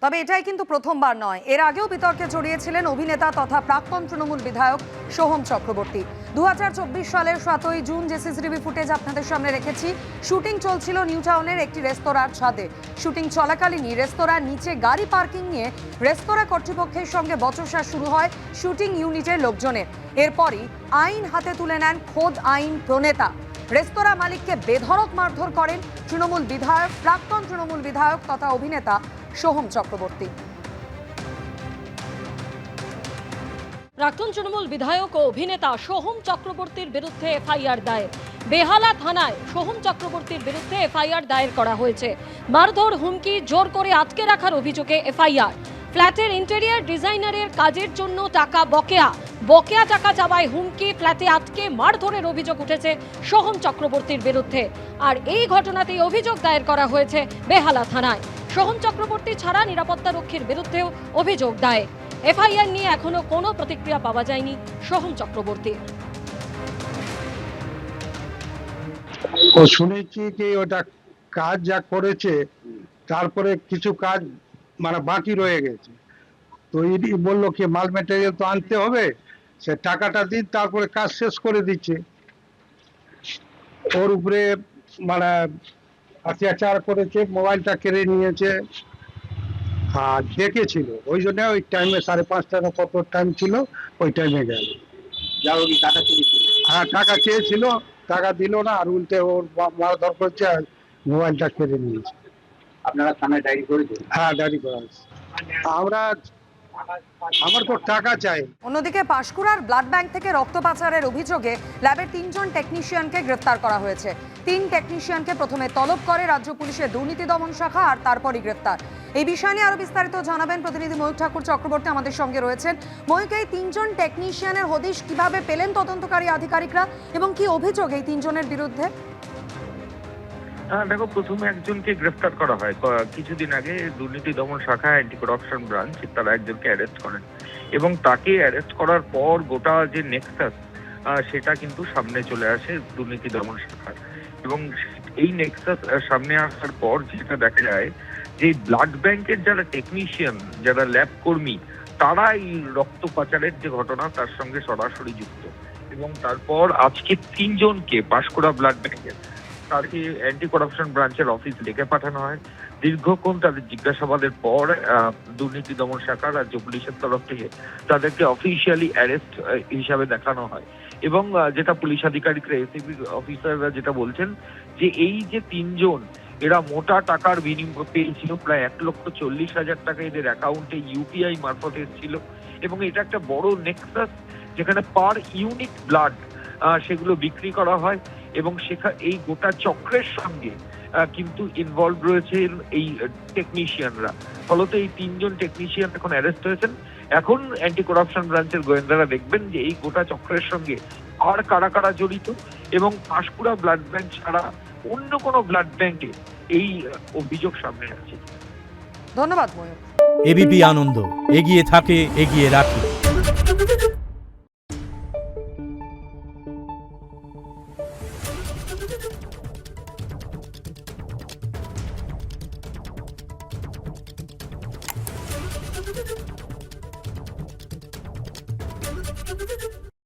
তবে এটাই কিন্তু প্রথমবার নয়, এর আগেও বিতর্কে জড়িয়েছিলেন অভিনেতা তথা প্রাক্তন তৃণমূল বিধায়ক সোহম চক্রবর্তী। 2024 সালের 7ই জুন যে সিসিটিভি ফুটেজ আপনাদের সামনে রেখেছি, শুটিং চলছিল নিউ টাউনের একটি রেস্তোরাঁর ছাদে। শুটিং চলাকালীনই রেস্তোরাঁর নিচে গাড়ি পার্কিং নিয়ে রেস্তোরাঁ কর্তৃপক্ষের সঙ্গে বচসা শুরু হয় শুটিং ইউনিটের লোকজনের। এরপরই আইন হাতে তুলে নেন খোদ আইন প্রণেতা। রেস্তোরাঁ মালিককে বেধড়ক মারধর করেন প্রাক্তন তৃণমূল বিধায়ক তথা অভিনেতা সোহম চক্রবর্তী। প্রাক্তন তৃণমূল বিধায়ক ও অভিনেতা সোহম চক্রবর্তীর বিরুদ্ধে এফআইআর দায়ের। বেহালা থানায় সোহম চক্রবর্তীর বিরুদ্ধে এফআইআর দায়ের করা হয়েছে। মারধর, হুমকি, জোর করে আটকে রাখার অভিযোগে এফআইআর। ফ্ল্যাটের ইন্টেরিয়ার ডিজাইনারের কাজের জন্য টাকা বকেয়া টাকা চাওয়ায় হুমকি, ফ্ল্যাটে আটকে মারধরের অভিযোগ উঠেছে সোহম চক্রবর্তীর বিরুদ্ধে। আর এই ঘটনাতেই অভিযোগ দায়ের করা হয়েছে বেহালা থানায়। সোহম চক্রবর্তী ছাড়া নিরাপত্তারক্ষীর বিরুদ্ধেও অভিযোগ দায়ের। এফআইআর নিয়ে এখনো কোনো প্রতিক্রিয়া পাওয়া যায়নি সোহম চক্রবর্তীর। ও শুনেছি কি ওটা কাজ যা করেছে তারপরে কিছু কাজ মানে বাকি রয়ে গেছে, তো ইডি বললো কি মাল মেটেরিয়াল তো আনতে হবে, সে টাকাটা দিন তারপরে কাজ শেষ করে দিচ্ছে। ওর উপরে মানে অত্যাচার করেছে, মোবাইলটা কেড়ে নিয়েছে আর ডেকেছিল, ওই জন্য ওই টাইমে 5:30 না কত টাইম ছিল ওই টাইমে গেল। হ্যাঁ, টাকা চেয়েছিল, টাকা দিল না, আর উল্টে ওর মারধর করছে আর মোবাইলটা কেড়ে নিয়েছে। আপনারা থানায় ডায়েরি করেছেন? হ্যাঁ, ডায়েরি করা হয়েছে। আমার তো টাকা চাই। অন্যদিকে পাঁশকুড়ার ব্লাড ব্যাংক থেকে রক্ত পাচারের অভিযোগে ল্যাবের 3 জন টেকনিশিয়ানকে গ্রেফতার করা হয়েছে। 3 টেকনিশিয়ানকে প্রথমে তলব করে রাজ্য পুলিশের দুর্নীতি দমন শাখা, আর তারপরই গ্রেফতার। এই বিষয় নিয়ে আরো বিস্তারিত জানাবেন প্রতিনিধি ময়ূক ঠাকুর চক্রবর্তী আমাদের সঙ্গে রয়েছেন। ময়ূক, এই 3 জন টেকনিশিয়ানের হদিশ কিভাবে পেলেন তদন্তকারী আধিকারিকরা এবং কি অভিযোগ এই 3 জনের বিরুদ্ধে? দেখো, প্রথমে একজনকে গ্রেফতার করা হয় কিছুদিন আগে। দুর্নীতি দমন শাখা, অ্যান্টি করাপশন ব্রাঞ্চ, তারা একজনকে অ্যারেস্ট করেন এবং তাকে অ্যারেস্ট করার পর গোটা যে নেক্সাস সেটা কিন্তু সামনে চলে আসে দুর্নীতি দমন শাখার। এবং এই নেক্সাস সামনে আসার পর যেটা দেখা যায় যে ব্লাড ব্যাংকের যারা টেকনিশিয়ান, যারা ল্যাব কর্মী, তারা এই রক্ত পাচারের যে ঘটনা তার সঙ্গে সরাসরি যুক্ত। এবং তারপর আজকে 3 জনকে পাঁশকুড়া ব্লাড ব্যাংকের তাকে অ্যান্টি করাপশন ব্রাঞ্চের অফিস ডেকে পাঠানো হয়। দীর্ঘক্ষণ তাদের জিজ্ঞাসাবাদের পর দুর্নীতি দমন শাখা রাজ্য পুলিশের তরফ থেকে তাদেরকে অফিসিয়ালি অ্যারেস্ট হিসাবে দেখানো হয়। এবং যেটা পুলিশ আধিকারিকরা, এসিপি অফিসাররা যেটা বলছেন যে এই যে 3 জন, এরা মোটা টাকার বিনিময় পেয়েছিল, প্রায় 1,40,000 টাকা এদের অ্যাকাউন্টে ইউপিআই মারফত এসেছিল। এবং এটা একটা বড় নেক্সাস যেখানে পার ইউনিট ব্লাড সেগুলো বিক্রি করা হয়। এবং এই গোটা চক্রের সঙ্গে কিন্তু ইনভলভ রয়েছে এই টেকনিশিয়ানরা। ফলত এই 3 জন টেকনিশিয়ান এখন অ্যারেস্ট হয়েছেন। এখন অ্যান্টি করাপশন ব্রাঞ্চের গোয়েন্দারা দেখবেন যে এই গোটা চক্রের সঙ্গে আর কারা কারা জড়িত, এবং পাঁশকুড়া ব্লাড ব্যাংক ছাড়া অন্য কোনো ব্লাড ব্যাংকে এই অভিযোগ সামনে আসছে। ধন্যবাদ ময়ূক। এবিপি আনন্দ, এগিয়ে থাকে, এগিয়ে রাখে। Thank you.